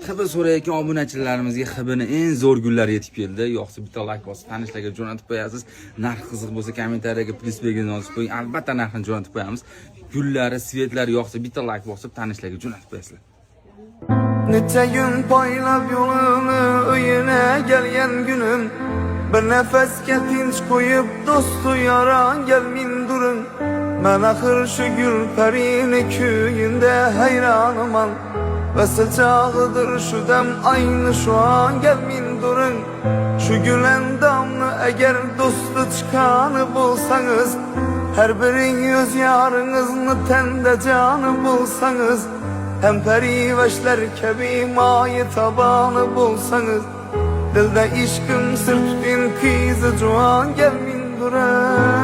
Xabar so'rayotgan obunachilarimizga xabarning eng zo'r kunlari yetib keldi. Yo'qsa bitta like bosib tanishlarga jo'natib qo'yasiz. Narx qiziq bo'lsa kommentariyaga plyus belgini yozib qo'ying. Albatta narxini jo'natib qo'yamiz. Gullari, svetlari yo'qsa bitta like bosib tanishlarga jo'natib qo'yasizlar. Neçe gün paylab yolunu öyüne gelyen günüm. Bir nefesке tinç koyup dostu yaran gelmin durun. Ben ahır şu gül perini köyünde hayranıman. Ve sıcağıdır şu dem aynı şu an gelmin durun. Şu gülen damlı eğer dostu çıkanı bulsanız. Her birin yüz yarınızını tende canı bulsanız. Hem periveşler kebi mayı tabanı bulsanız. Dilde işkim sır tutin kızı cuan gelmin duran.